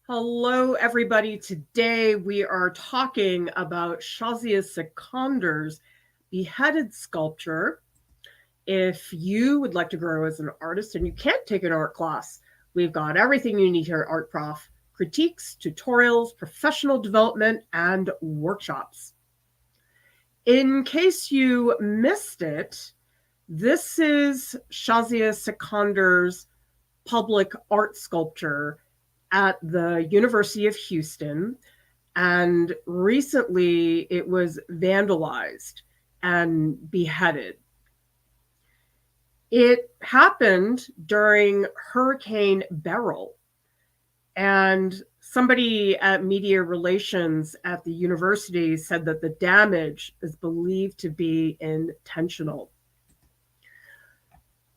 Hello, everybody. Today we are talking about Shahzia Sikander's beheaded sculpture. If you would like to grow as an artist and you can't take an art class, we've got everything you need here at Art Prof: critiques, tutorials, professional development, and workshops. In case you missed it, this is Shahzia Sikander's public art sculpture at the University of Houston, and recently it was vandalized and beheaded. It happened during Hurricane Beryl, and somebody at media relations at the university said that the damage is believed to be intentional.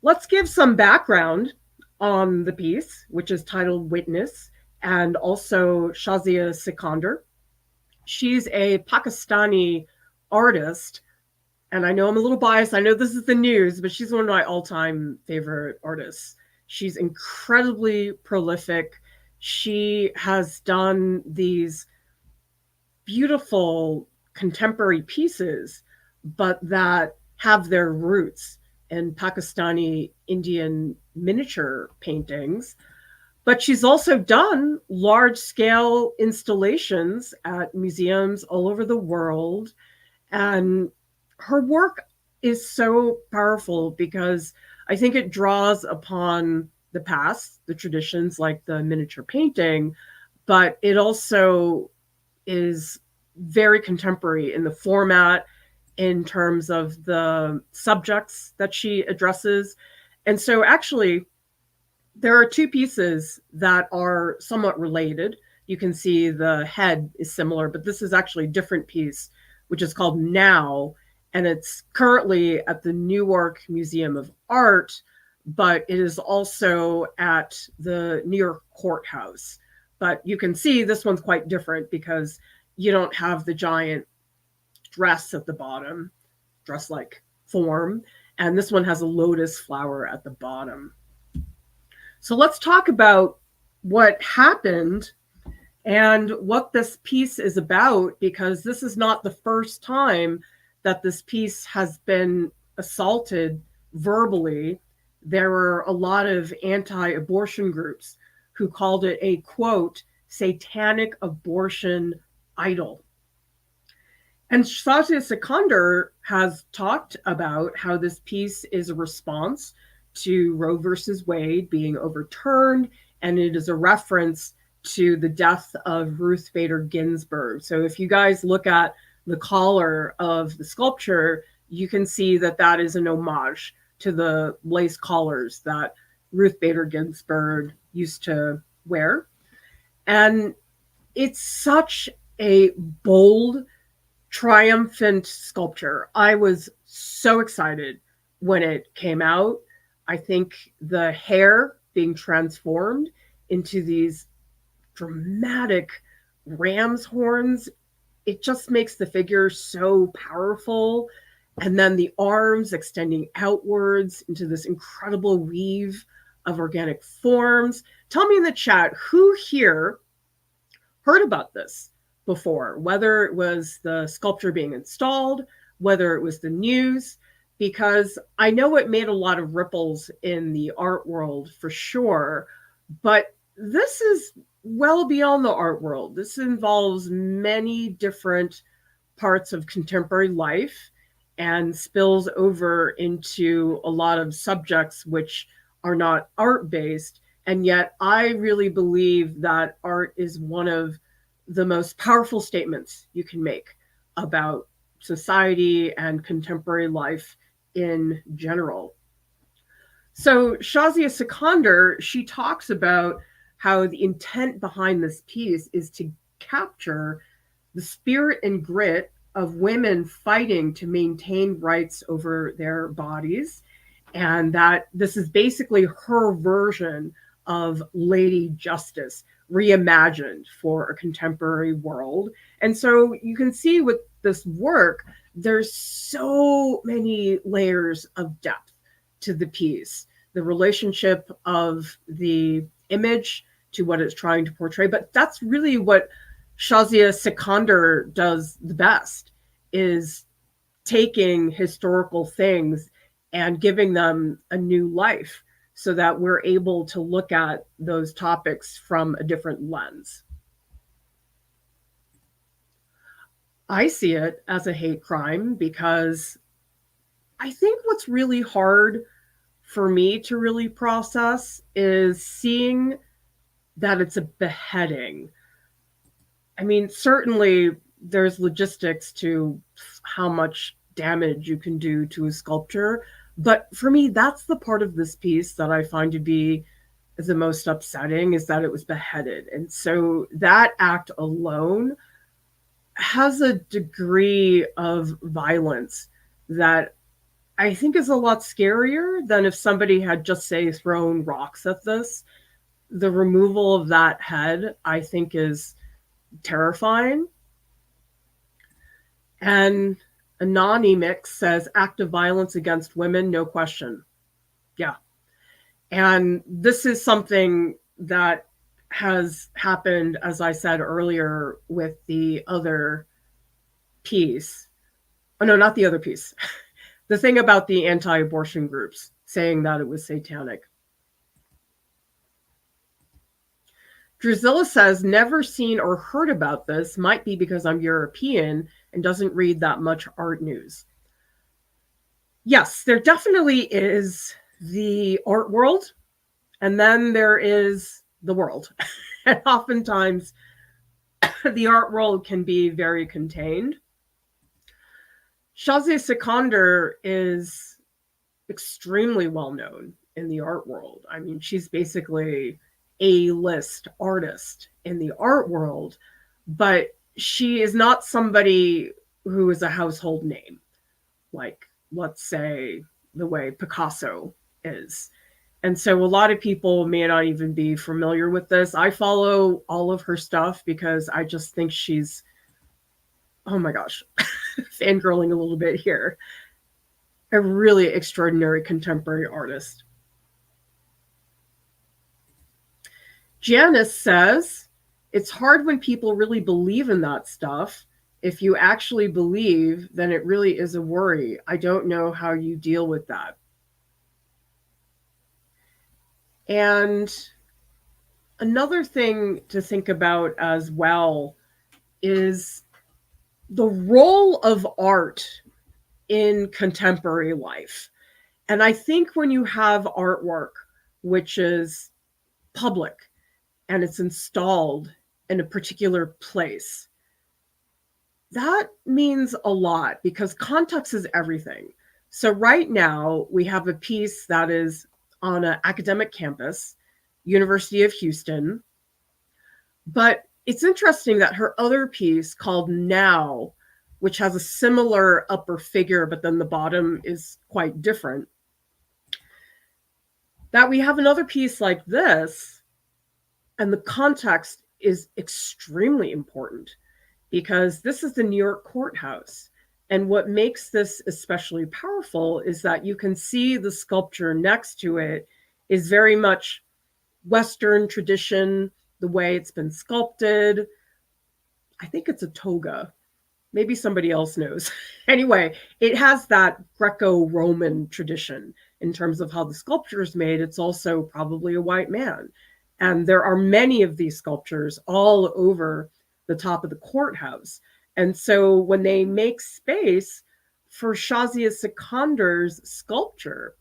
Let's give some background on the piece, which is titled Witness, and also Shahzia Sikander. She's a Pakistani artist, and I know I'm a little biased. I know this is the news, but she's one of my all-time favorite artists. She's incredibly prolific. She has done these beautiful contemporary pieces, but that have their roots in Pakistani Indian miniature paintings. But she's also done large scale installations at museums all over the world. And her work is so powerful because I think it draws upon the past, the traditions like the miniature painting, but it also is very contemporary in the format, in terms of the subjects that she addresses. And so, actually, there are two pieces that are somewhat related. You can see the head is similar, but this is actually a different piece, which is called Now, and it's currently at the Newark Museum of Art, but it is also at the New York courthouse. But you can see this one's quite different because you don't have the giant dress at the bottom, dress like form, and this one has a lotus flower at the bottom. So let's talk about what happened and what this piece is about, because this is not the first time that this piece has been assaulted verbally. There were a lot of anti-abortion groups who called it a, quote, satanic abortion idol. And Shahzia Sikander has talked about how this piece is a response to Roe versus Wade being overturned, and it is a reference to the death of Ruth Bader Ginsburg. So if you guys look at the collar of the sculpture, you can see that that is an homage to the lace collars that Ruth Bader Ginsburg used to wear. And it's such a bold, triumphant sculpture. I was so excited when it came out. I think the hair being transformed into these dramatic ram's horns, it just makes the figure so powerful. And then the arms extending outwards into this incredible weave of organic forms. Tell me in the chat, who here heard about this before, whether it was the sculpture being installed, whether it was the news, because I know it made a lot of ripples in the art world for sure, but this is well beyond the art world. This involves many different parts of contemporary life and spills over into a lot of subjects which are not art based. And yet I really believe that art is one of the most powerful statements you can make about society and contemporary life in general. So Shahzia Sikander, she talks about how the intent behind this piece is to capture the spirit and grit of women fighting to maintain rights over their bodies, and that this is basically her version of Lady Justice reimagined for a contemporary world. And so you can see with this work, there's so many layers of depth to the piece. The relationship of the image to what it's trying to portray. But that's really what Shahzia Sikander does the best, is taking historical things and giving them a new life so that we're able to look at those topics from a different lens. I see it as a hate crime because I think what's really hard for me to really process is seeing that it's a beheading. I mean, certainly there's logistics to how much damage you can do to a sculpture, but for me, that's the part of this piece that I find to be the most upsetting, is that it was beheaded. And so that act alone has a degree of violence that I think is a lot scarier than if somebody had just, say, thrown rocks at this. The removal of that head, I think, is terrifying. And Anonymix says act of violence against women, no question. Yeah. And this is something that has happened, as I said earlier, with the other piece. Oh, no, not the other piece. The thing about the anti-abortion groups saying that it was satanic. Drusilla says, never seen or heard about this. Might be because I'm European and doesn't read that much art news. Yes, there definitely is the art world, and then there is the world. And oftentimes the art world can be very contained. Shahzia Sikander is extremely well known in the art world. I mean, she's basically A-list artist in the art world, but she is not somebody who is a household name, like, let's say, the way Picasso is. And so a lot of people may not even be familiar with this. I follow all of her stuff because I just think she's, oh my gosh, fangirling a little bit here, a really extraordinary contemporary artist. Janice says, it's hard when people really believe in that stuff. If you actually believe, then it really is a worry. I don't know how you deal with that. And another thing to think about as well is the role of art in contemporary life. And I think when you have artwork, which is public and it's installed in a particular place, that means a lot because context is everything. So right now we have a piece that is on an academic campus, University of Houston. But it's interesting that her other piece called Now, which has a similar upper figure, but then the bottom is quite different, that we have another piece like this, and the context is extremely important because this is the New York courthouse. And what makes this especially powerful is that you can see the sculpture next to it is very much Western tradition, the way it's been sculpted. I think it's a toga. Maybe somebody else knows. Anyway, it has that Greco-Roman tradition in terms of how the sculpture is made. It's also probably a white man. And there are many of these sculptures all over the top of the courthouse. And so when they make space for Shahzia Sikander's sculpture,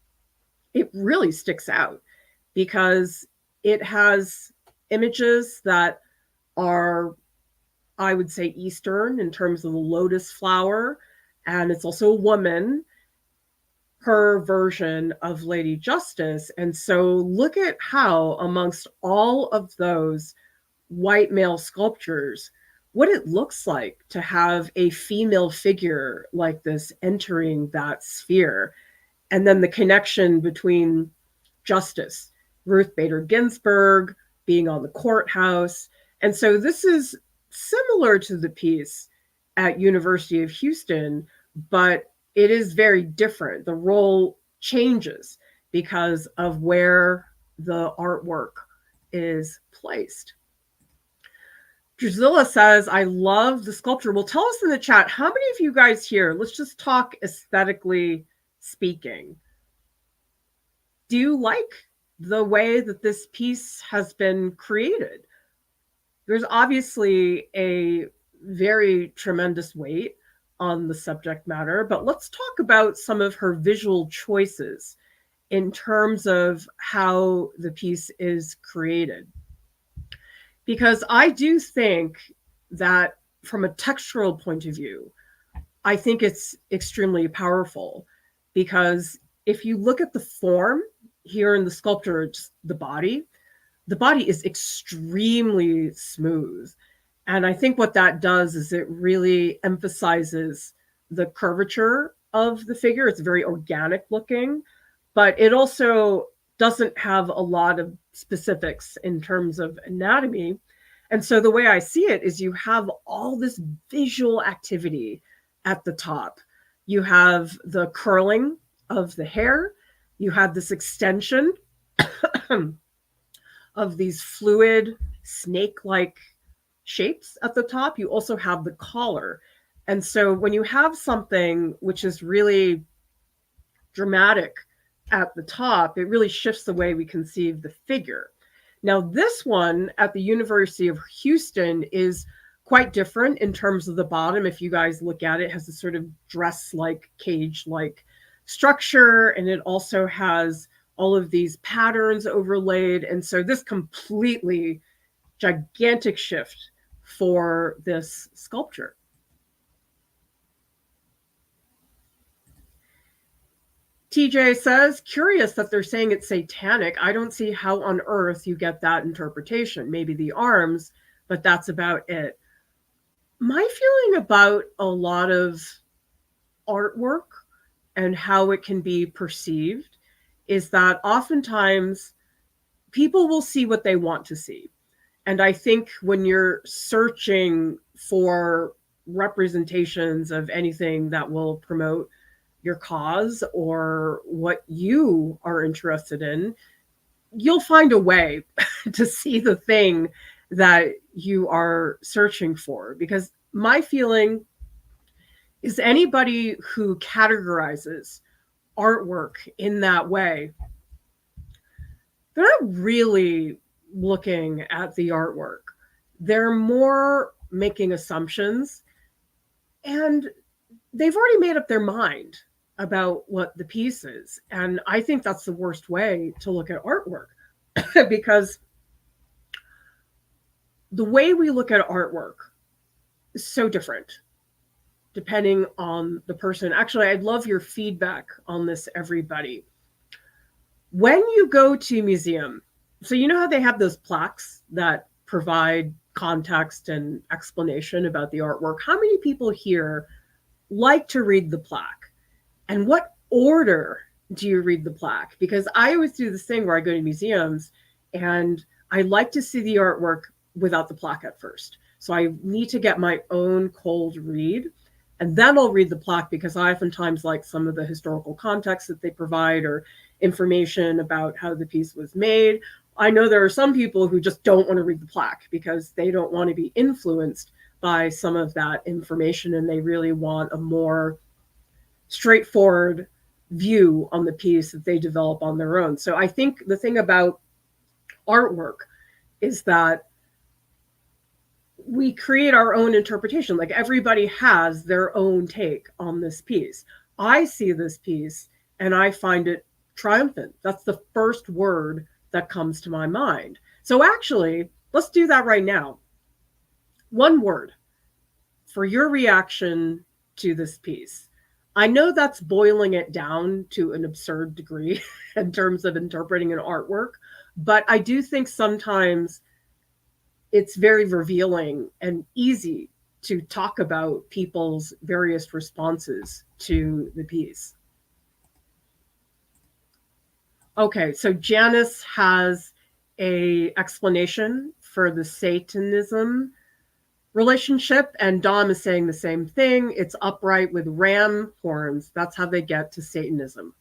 it really sticks out because it has images that are, I would say, Eastern in terms of the lotus flower. And it's also a woman, her version of Lady Justice. And so look at how amongst all of those white male sculptures, what it looks like to have a female figure like this entering that sphere. And then the connection between Justice, Ruth Bader Ginsburg being on the courthouse. And so this is similar to the piece at University of Houston, but it is very different. The role changes because of where the artwork is placed. Drusilla says, I love the sculpture. Well, tell us in the chat, how many of you guys here, let's just talk aesthetically speaking. Do you like the way that this piece has been created? There's obviously a very tremendous weight on the subject matter, but let's talk about some of her visual choices in terms of how the piece is created. Because I do think that from a textural point of view, I think it's extremely powerful, because if you look at the form here in the sculpture, just the body is extremely smooth. And I think what that does is it really emphasizes the curvature of the figure. It's very organic looking, but it also doesn't have a lot of specifics in terms of anatomy. And so the way I see it is you have all this visual activity at the top. You have the curling of the hair. You have this extension of these fluid snake-like shapes at the top. You also have the collar. And so when you have something which is really dramatic at the top, it really shifts the way we conceive the figure. Now, this one at the University of Houston is quite different in terms of the bottom. If you guys look at it, it has a sort of dress-like, cage-like structure, and it also has all of these patterns overlaid. And so this completely gigantic shift for this sculpture. TJ says, curious that they're saying it's satanic. I don't see how on earth you get that interpretation. Maybe the arms, but that's about it. My feeling about a lot of artwork and how it can be perceived is that oftentimes people will see what they want to see. And I think when you're searching for representations of anything that will promote your cause or what you are interested in, you'll find a way to see the thing that you are searching for. Because my feeling is anybody who categorizes artwork in that way, they're not really looking at the artwork. They're more making assumptions, and they've already made up their mind about what the piece is. And I think that's the worst way to look at artwork because the way we look at artwork is so different depending on the person. Actually, I'd love your feedback on this, everybody. When you go to a museum, so you know how they have those plaques that provide context and explanation about the artwork? How many people here like to read the plaque? And what order do you read the plaque? Because I always do this thing where I go to museums and I like to see the artwork without the plaque at first. So I need to get my own cold read, and then I'll read the plaque because I oftentimes like some of the historical context that they provide or information about how the piece was made. I know there are some people who just don't want to read the plaque because they don't want to be influenced by some of that information, and they really want a more straightforward view on the piece that they develop on their own. So I think the thing about artwork is that we create our own interpretation. Like everybody has their own take on this piece. I see this piece and I find it triumphant. That's the first word that comes to my mind. So actually, let's do that right now. One word for your reaction to this piece. I know that's boiling it down to an absurd degree in terms of interpreting an artwork, but I do think sometimes it's very revealing and easy to talk about people's various responses to the piece. Okay, so Janice has an explanation for the Satanism relationship, and Dom is saying the same thing. It's upright with ram horns. That's how they get to Satanism.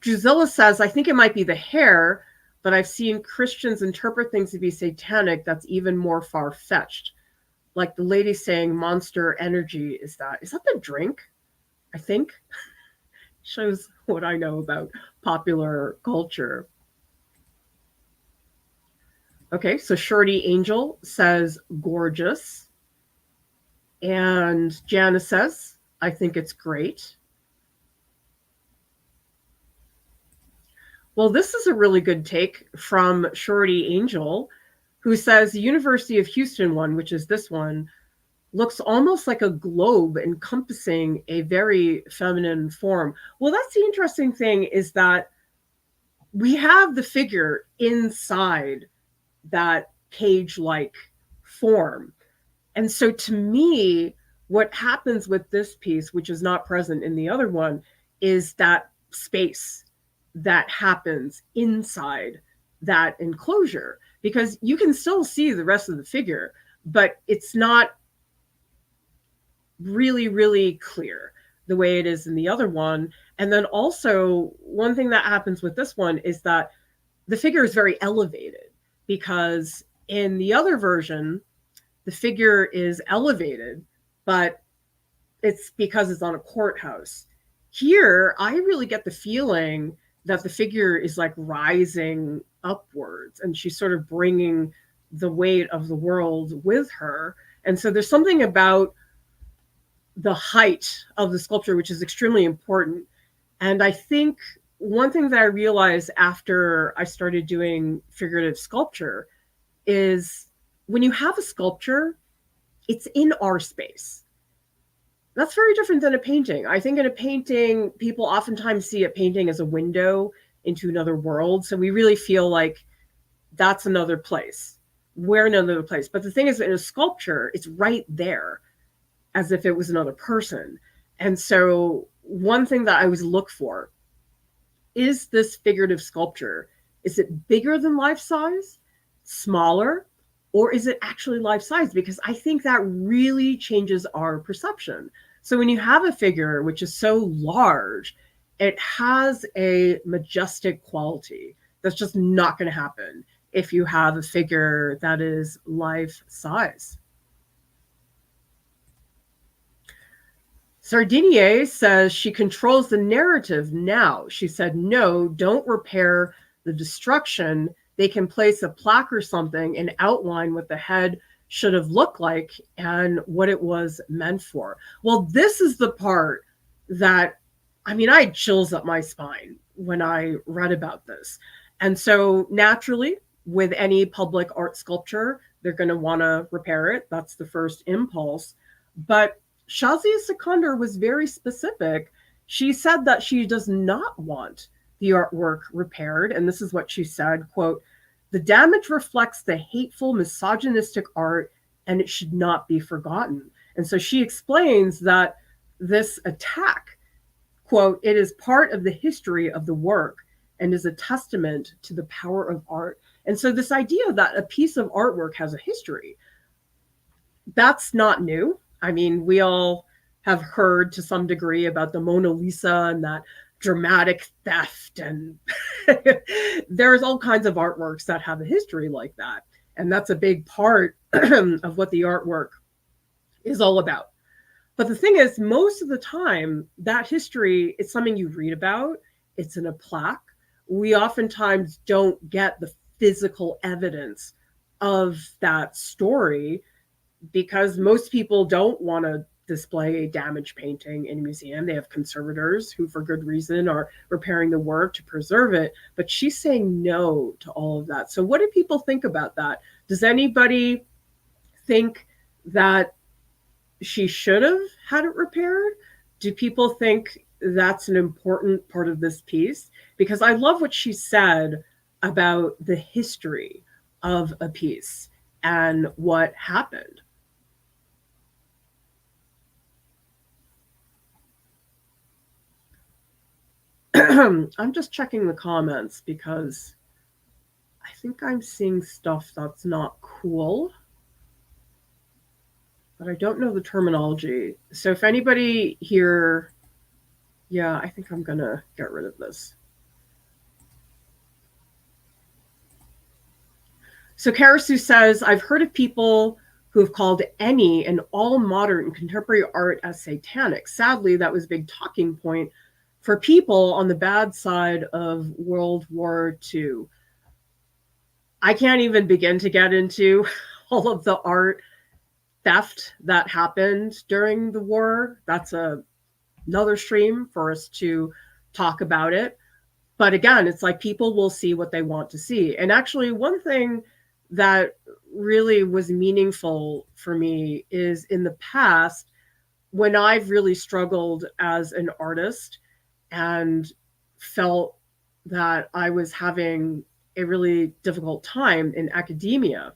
Drusilla says, I think it might be the hair. but I've seen Christians interpret things to be satanic that's even more far fetched. Like the lady saying Monster Energy is that. Is that the drink? I think. Shows what I know about popular culture. Okay, so Shorty Angel says gorgeous. And Janice says, I think it's great. Well, this is a really good take from Shorty Angel, who says the University of Houston one, which is this one, looks almost like a globe encompassing a very feminine form. Well, that's the interesting thing, is that we have the figure inside that page-like form. And so to me, what happens with this piece, which is not present in the other one, is that space that happens inside that enclosure, because you can still see the rest of the figure, but it's not really, really clear the way it is in the other one. And then also, one thing that happens with this one is that the figure is very elevated, because in the other version, the figure is elevated, but it's because it's on a courthouse. Here, I really get the feeling that the figure is like rising upwards, and she's sort of bringing the weight of the world with her. And so there's something about the height of the sculpture which is extremely important. And I think one thing that I realized after I started doing figurative sculpture is when you have a sculpture, it's in our space. That's very different than a painting. I think in a painting, people oftentimes see a painting as a window into another world. So we really feel like that's another place. We're in another place. But the thing is, in a sculpture, it's right there as if it was another person. And so one thing that I always look for is this figurative sculpture. Is it bigger than life size, smaller, or is it actually life size? Because I think that really changes our perception. So when you have a figure which is so large, it has a majestic quality that's just not going to happen if you have a figure that is life size. Sardinier says she controls the narrative now. She said, no, don't repair the destruction. They can place a plaque or something and outline what the head should have looked like and what it was meant for. Well, this is the part that, I mean, I had chills up my spine when I read about this. And so naturally, with any public art sculpture, they're going to want to repair it. That's the first impulse. But Shahzia Sikander was very specific. She said that she does not want the artwork repaired. And this is what she said, quote, the damage reflects the hateful, misogynistic art, and it should not be forgotten. And so she explains that this attack, quote, it is part of the history of the work and is a testament to the power of art. And so this idea that a piece of artwork has a history, that's not new. I mean, we all have heard to some degree about the Mona Lisa and that dramatic theft, and there's all kinds of artworks that have a history like that. And that's a big part of what the artwork is all about. But the thing is, most of the time, that history is something you read about. It's in a plaque. We oftentimes don't get the physical evidence of that story, because most people don't want to display a damaged painting in a museum. They have conservators who, for good reason, are repairing the work to preserve it. But she's saying no to all of that. So what do people think about that? Does anybody think that she should have had it repaired? Do people think that's an important part of this piece? Because I love what she said about the history of a piece and what happened. I'm just checking the comments because I think I'm seeing stuff that's not cool, but I don't know the terminology. So if anybody here, yeah, I think I'm gonna get rid of this. So Karasu says, I've heard of people who have called any and all modern contemporary art as satanic. Sadly, that was a big talking point for people on the bad side of World War II. I can't even begin to get into all of the art theft that happened during the war. That's another stream for us to talk about it. But again, it's like people will see what they want to see. And actually, one thing that really was meaningful for me is in the past, when I've really struggled as an artist and felt that I was having a really difficult time in academia,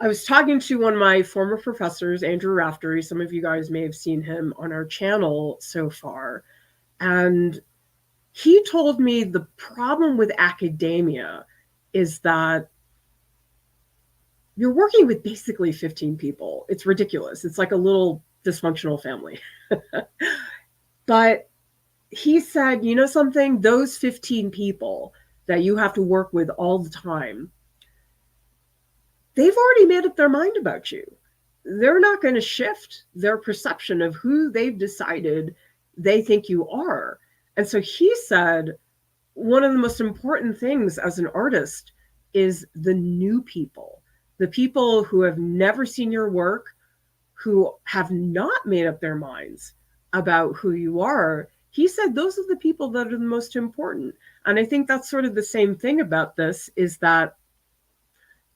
I was talking to one of my former professors, Andrew Raftery. Some of you guys may have seen him on our channel so far. And he told me the problem with academia is that you're working with basically 15 people. It's ridiculous. It's like a little dysfunctional family. But he said, you know something? Those 15 people that you have to work with all the time, they've already made up their mind about you. They're not going to shift their perception of who they've decided they think you are. And so he said, one of the most important things as an artist is the new people, the people who have never seen your work, who have not made up their minds about who you are. He said those are the people that are the most important. And I think that's sort of the same thing about this, is that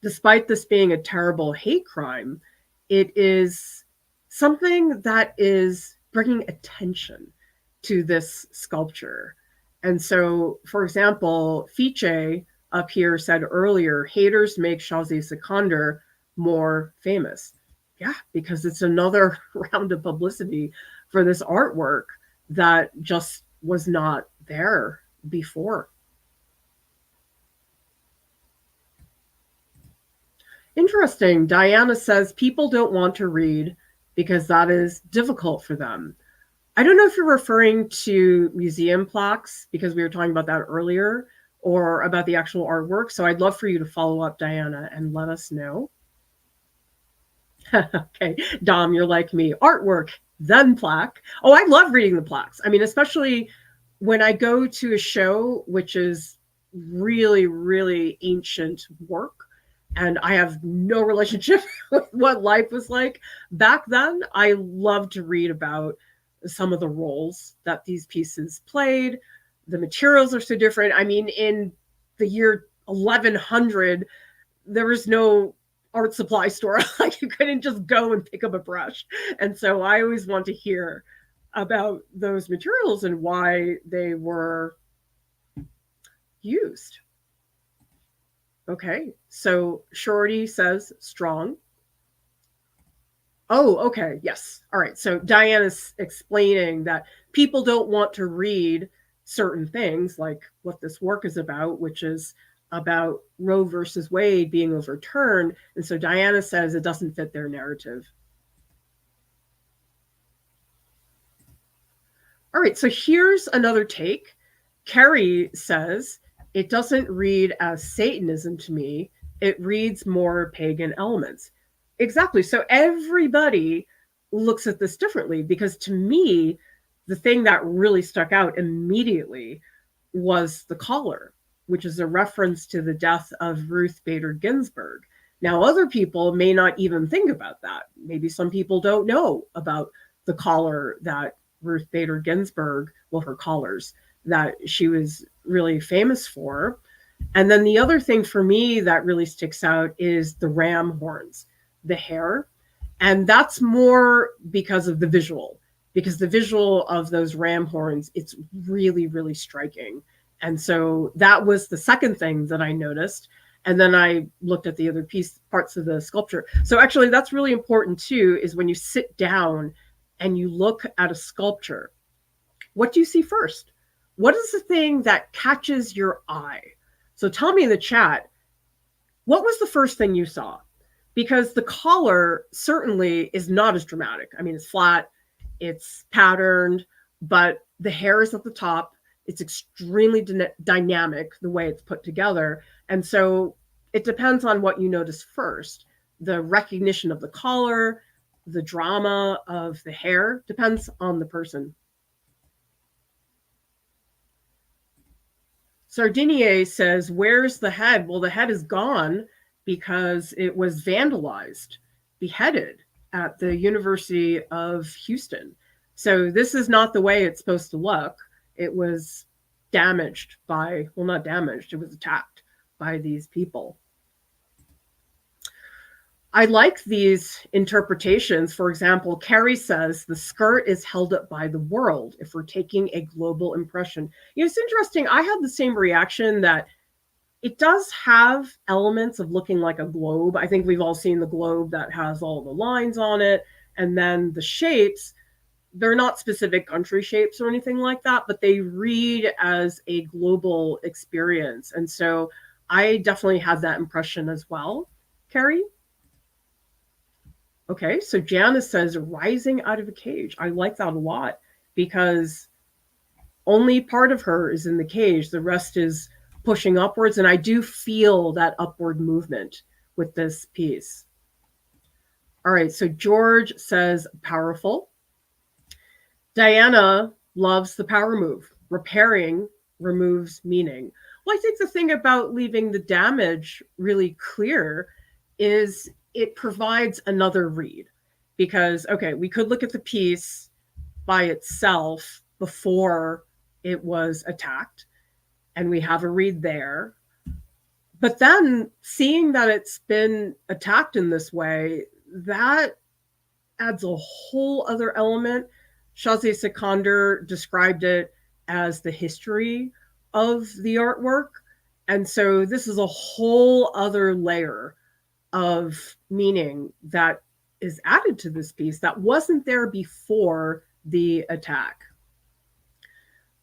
despite this being a terrible hate crime, it is something that is bringing attention to this sculpture. And so, for example, Fiche up here said earlier, haters make Shahzia Sikander more famous. Yeah, because it's another round of publicity for this artwork that just was not there before. Interesting. Diana says people don't want to read because that is difficult for them. I don't know if you're referring to museum plaques, because we were talking about that earlier, or about the actual artwork. So I'd love for you to follow up, Diana, and let us know. Okay, Dom, you're like me. Artwork, then plaque. Oh, I love reading the plaques. I mean, especially when I go to a show, which is really, really ancient work, and I have no relationship with what life was like back then. I love to read about some of the roles that these pieces played. The materials are so different. I mean, in the year 1100, there was no art supply store. Like, you couldn't just go and pick up a brush. And so I always want to hear about those materials and why they were used. Okay, so Shorty says strong. Oh, okay, yes. All right, so Diana's explaining that people don't want to read certain things, like what this work is about, which is about Roe versus Wade being overturned. And so Diana says it doesn't fit their narrative. All right, so here's another take. Carrie says, it doesn't read as Satanism to me. It reads more pagan elements. Exactly. So everybody looks at this differently, because to me, the thing that really stuck out immediately was the collar, which is a reference to the death of Ruth Bader Ginsburg. Now, other people may not even think about that. Maybe some people don't know about the collar that Ruth Bader Ginsburg, well, her collars, that she was really famous for. And then the other thing for me that really sticks out is the ram horns, the hair. And that's more because of the visual, because the visual of those ram horns, it's really, really striking. And so that was the second thing that I noticed. And then I looked at the other parts of the sculpture. So actually, that's really important too, is when you sit down and you look at a sculpture, what do you see first? What is the thing that catches your eye? So tell me in the chat, what was the first thing you saw? Because the collar certainly is not as dramatic. I mean, it's flat, it's patterned, but the hair is at the top. It's extremely dynamic the way it's put together. And so It depends on what you notice first. The recognition of the collar, the drama of the hair depends on the person. Sardinier says, where's the head? Well, the head is gone because it was vandalized, beheaded at the University of Houston. So this is not the way it's supposed to look. It was damaged by, well, not damaged, it was attacked by these people. I like these interpretations. For example, Carrie says the skirt is held up by the world if we're taking a global impression. You know, it's interesting. I had the same reaction that it does have elements of looking like a globe. I think we've all seen the globe that has all the lines on it. And then the shapes, they're not specific country shapes or anything like that, but they read as a global experience. And so I definitely had that impression as well. Carrie? Okay, so Janice says rising out of a cage. I like that a lot because only part of her is in the cage. The rest is pushing upwards. And I do feel that upward movement with this piece. All right, so George says powerful. Diana loves the power move. Repairing removes meaning. Well, I think the thing about leaving the damage really clear is it provides another read. Because, okay, we could look at the piece by itself before it was attacked, and we have a read there. But then seeing that it's been attacked in this way, that adds a whole other element. Shahzia Sikander described it as the history of the artwork. And so this is a whole other layer of meaning that is added to this piece that wasn't there before the attack.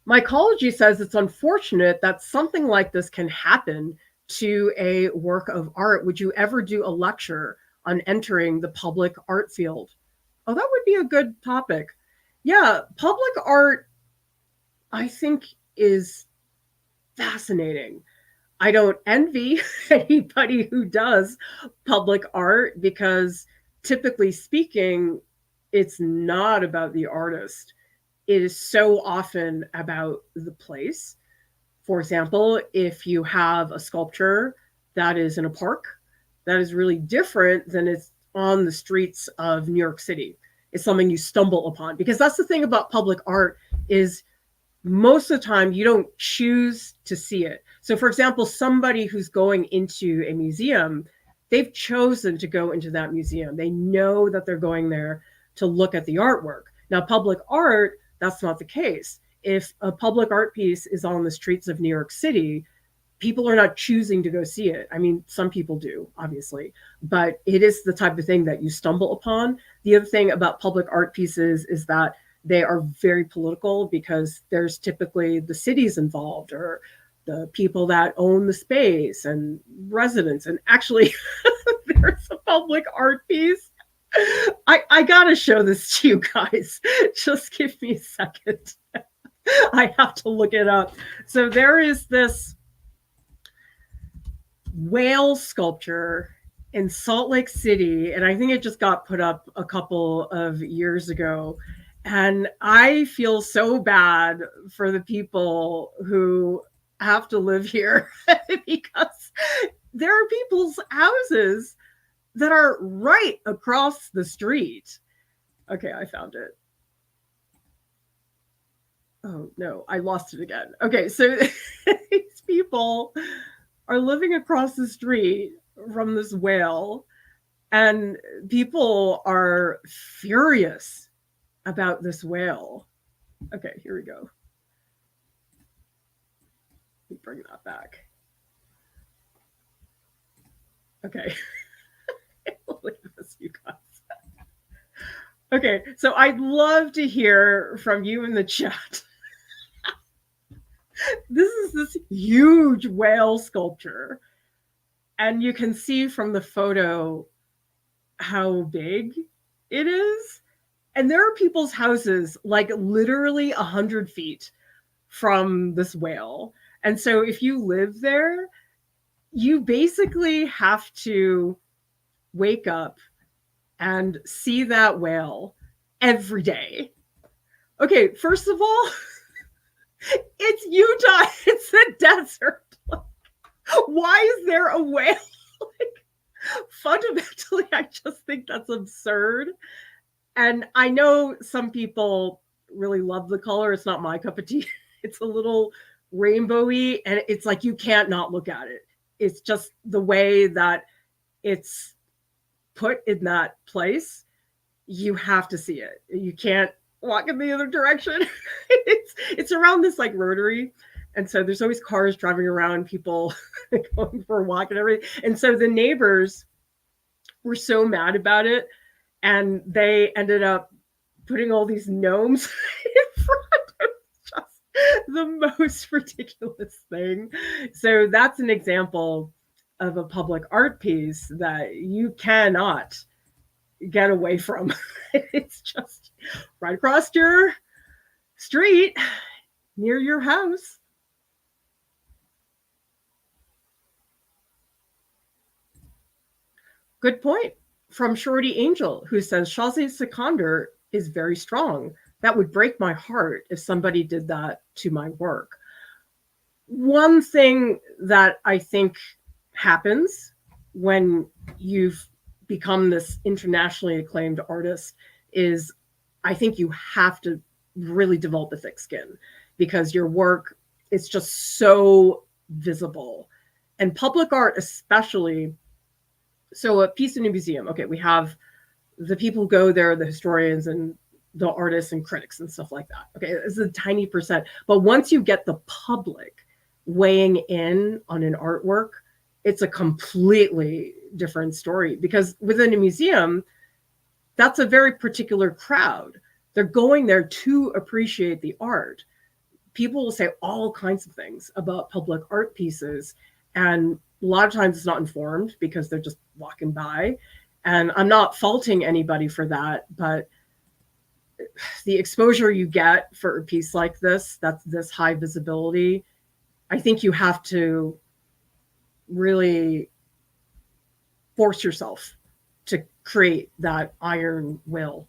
Mycology says it's unfortunate that something like this can happen to a work of art. Would you ever do a lecture on entering the public art field? Oh, that would be a good topic. Yeah, public art, I think, is fascinating. I don't envy anybody who does public art because typically speaking, it's not about the artist. It is so often about the place. For example, if you have a sculpture that is in a park, that is really different than it's on the streets of New York City. It's something you stumble upon because that's the thing about public art is most of the time you don't choose to see it. So for example, somebody who's going into a museum, they've chosen to go into that museum. They know that they're going there to look at the artwork. Now, public art, that's not the case. If a public art piece is on the streets of New York City, people are not choosing to go see it. I mean, some people do, obviously, but it is the type of thing that you stumble upon. The other thing about public art pieces is that they are very political because there's typically the cities involved or the people that own the space and residents. And actually, there's a public art piece. I gotta show this to you guys. Just give me a second. I have to look it up. So there is this whale sculpture in Salt Lake City, and I think it just got put up a couple of years ago. And I feel so bad for the people who have to live here because there are people's houses that are right across the street. Okay, I found it. Oh, no, I lost it again. Okay, so these people are living across the street from this whale, and people are furious about this whale. Okay, here we go. Let me bring that back. Okay. Look at this, you guys. Okay, so I'd love to hear from you in the chat. This is this huge whale sculpture, and you can see from the photo how big it is. And there are people's houses like literally 100 feet from this whale. And so if you live there, You basically have to wake up and see that whale every day. Okay, first of all, it's Utah. It's a desert. Why is there a whale? Fundamentally, I just think that's absurd. And I know some people really love the color. It's not my cup of tea. It's a little rainbowy, and it's like you can't not look at it. It's just the way that it's put in that place. You have to see it. You can't walk in the other direction. It's around this like rotary. And so there's always cars driving around, people going for a walk and everything. And so the neighbors were so mad about it, and they ended up putting all these gnomes in front. It's just the most ridiculous thing. So that's an example of a public art piece that you cannot get away from. It's just right across your street near your house. Good point. From Shorty Angel, who says Shahzia Sikander is very strong. That would break my heart if somebody did that to my work. One thing that I think happens when you've become this internationally acclaimed artist is I think you have to really develop a thick skin because your work is just so visible. And public art, especially, so a piece in a museum, okay, we have the people who go there, the historians and the artists and critics and stuff like that. Okay, it's a tiny percent. But once you get the public weighing in on an artwork, it's a completely different story because within a museum, that's a very particular crowd. They're going there to appreciate the art. People will say all kinds of things about public art pieces, and a lot of times it's not informed because they're just walking by. And I'm not faulting anybody for that, but the exposure you get for a piece like this, that's this high visibility, I think you have to really force yourself to create that iron will.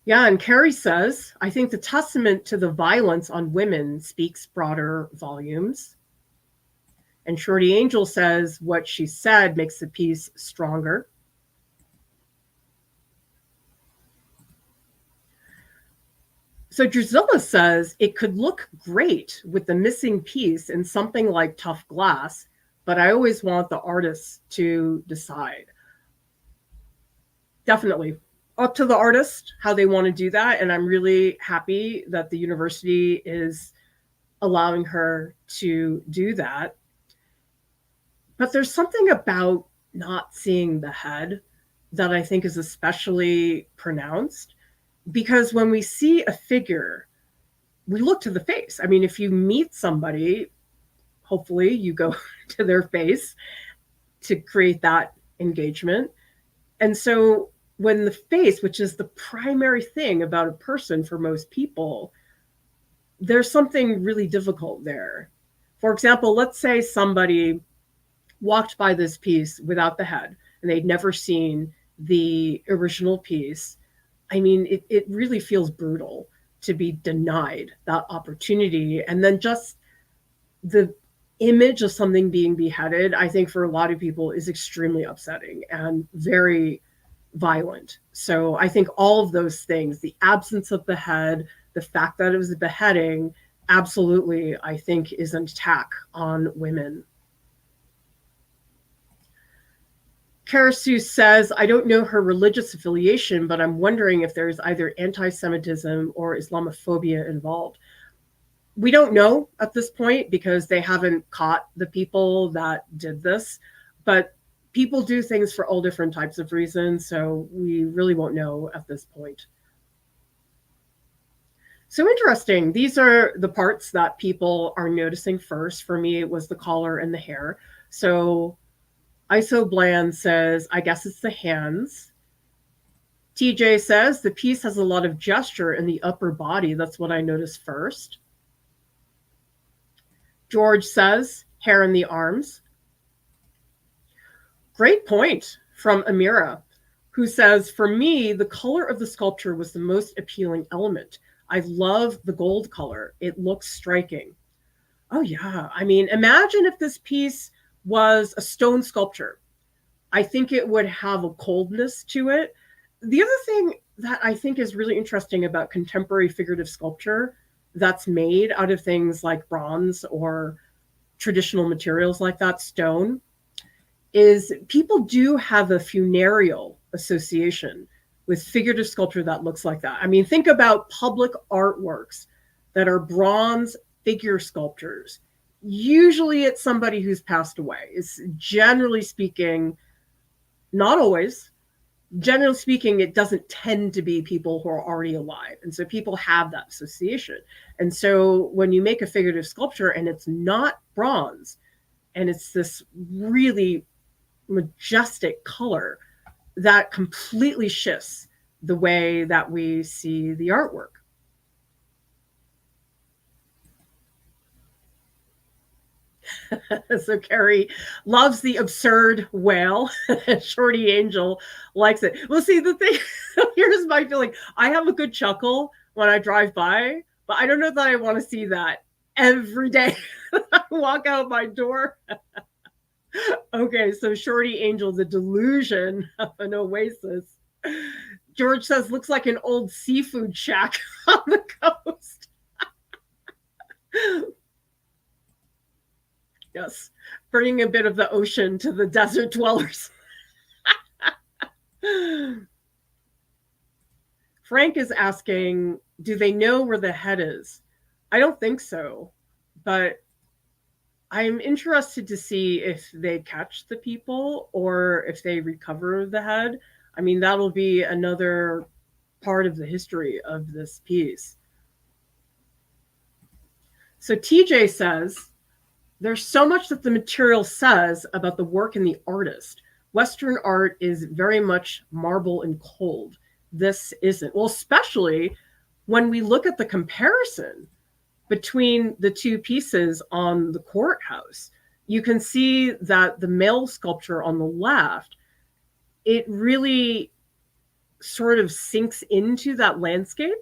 Yeah, and Carrie says, I think the testament to the violence on women speaks broader volumes. And Shorty Angel says, what she said makes the piece stronger. So Drusilla says, it could look great with the missing piece in something like tough glass, but I always want the artists to decide. Definitely up to the artist how they want to do that. And I'm really happy that the university is allowing her to do that. But there's something about not seeing the head that I think is especially pronounced because when we see a figure, we look to the face. I mean, if you meet somebody, hopefully you go to their face to create that engagement. And so when the face, which is the primary thing about a person for most people, there's something really difficult there. For example, let's say somebody walked by this piece without the head and they'd never seen the original piece. I mean, it really feels brutal to be denied that opportunity. And then just the image of something being beheaded, I think for a lot of people is extremely upsetting and very violent. So I think all of those things, the absence of the head, the fact that it was a beheading, absolutely, I think is an attack on women. Karasu says, I don't know her religious affiliation, but I'm wondering if there's either anti-Semitism or Islamophobia involved. We don't know at this point because they haven't caught the people that did this, but people do things for all different types of reasons, so we really won't know at this point. So interesting. These are the parts that people are noticing first. For me, it was the collar and the hair. So Iso Bland says, I guess it's the hands. TJ says, the piece has a lot of gesture in the upper body. That's what I noticed first. George says, hair in the arms. Great point from Amira, who says, for me, the color of the sculpture was the most appealing element. I love the gold color. It looks striking. Oh, yeah. I mean, imagine if this piece was a stone sculpture. I think it would have a coldness to it. The other thing that I think is really interesting about contemporary figurative sculpture that's made out of things like bronze or traditional materials like that, stone, is people do have a funereal association with figurative sculpture that looks like that. I mean, think about public artworks that are bronze figure sculptures. Usually it's somebody who's passed away. It's generally speaking, not always, generally speaking, it doesn't tend to be people who are already alive. And so people have that association. And so when you make a figurative sculpture and it's not bronze and it's this really majestic color, that completely shifts the way that we see the artwork. So Carrie loves the absurd whale. Shorty Angel likes it. Well, see, the thing, here's my feeling. I have a good chuckle when I drive by, but I don't know that I want to see that every day. I walk out my door. Okay, so Shorty Angel, the delusion of an oasis. George says, looks like an old seafood shack on the coast. Yes, bringing a bit of the ocean to the desert dwellers. Frank is asking, do they know where the head is? I don't think so, but I'm interested to see if they catch the people or if they recover the head. I mean, that'll be another part of the history of this piece. So TJ says, there's so much that the material says about the work and the artist. Western art is very much marble and cold. This isn't. Well, especially when we look at the comparison between the two pieces on the courthouse, you can see that the male sculpture on the left, it really sort of sinks into that landscape.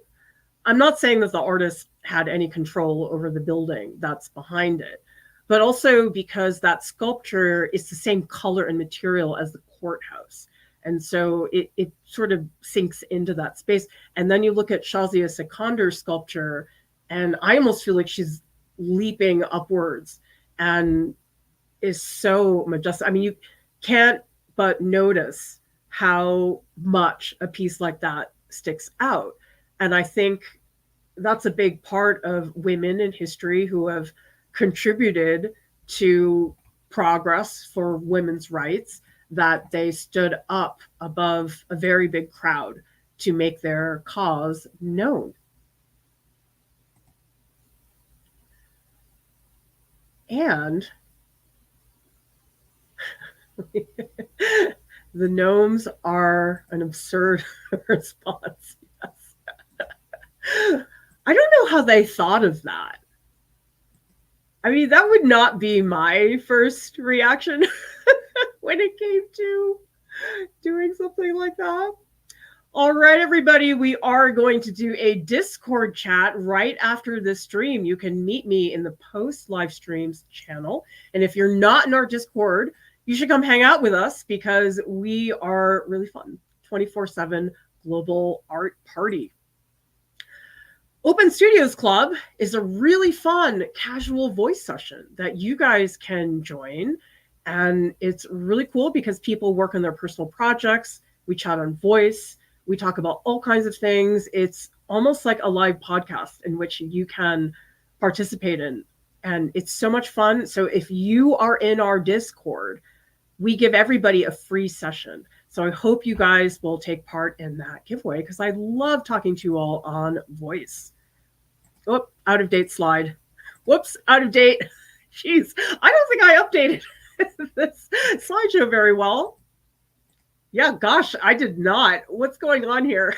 I'm not saying that the artist had any control over the building that's behind it, but also because that sculpture is the same color and material as the courthouse. And so it sort of sinks into that space. And then you look at Shahzia Sikander's sculpture, and I almost feel like she's leaping upwards and is so majestic. I mean, you can't but notice how much a piece like that sticks out. And I think that's a big part of women in history who have contributed to progress for women's rights, that they stood up above a very big crowd to make their cause known. And the gnomes are an absurd response. Yes. I don't know how they thought of that. I mean, that would not be my first reaction when it came to doing something like that. All right, everybody, we are going to do a Discord chat right after this stream. You can meet me in the post live streams channel. And if you're not in our Discord, you should come hang out with us because we are really fun. 24/7 global art party. Open Studios Club is a really fun casual voice session that you guys can join. And it's really cool because people work on their personal projects. We chat on voice. We talk about all kinds of things. It's almost like a live podcast in which you can participate in. And it's so much fun. So if you are in our Discord, we give everybody a free session. So I hope you guys will take part in that giveaway because I love talking to you all on voice. Oh, out of date slide. Whoops, out of date. Jeez, I don't think I updated this slideshow very well. Yeah, gosh, I did not. What's going on here?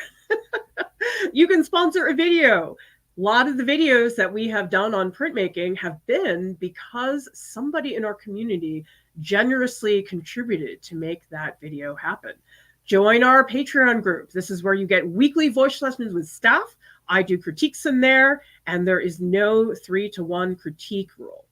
You can sponsor a video. A lot of the videos that we have done on printmaking have been because somebody in our community generously contributed to make that video happen. Join our Patreon group. This is where you get weekly voice lessons with staff. I do critiques in there, and there is no 3-to-1 critique rule.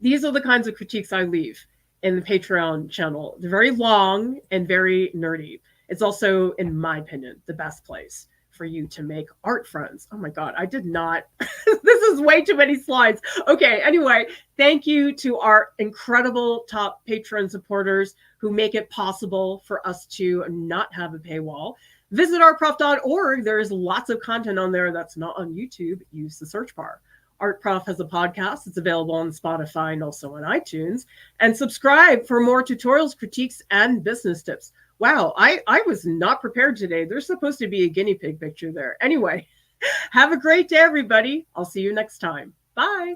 These are the kinds of critiques I leave in the Patreon channel. They're very long and very nerdy. It's also, in my opinion, the best place for you to make art friends. Oh my God, I did not. This is way too many slides. Okay, anyway, thank you to our incredible top Patreon supporters who make it possible for us to not have a paywall. Visit artprof.org. There's lots of content on there that's not on YouTube. Use the search bar. Art Prof has a podcast. It's available on Spotify and also on iTunes. And subscribe for more tutorials, critiques, and business tips. Wow, I was not prepared today. There's supposed to be a guinea pig picture there. Anyway, have a great day, everybody. I'll see you next time. Bye.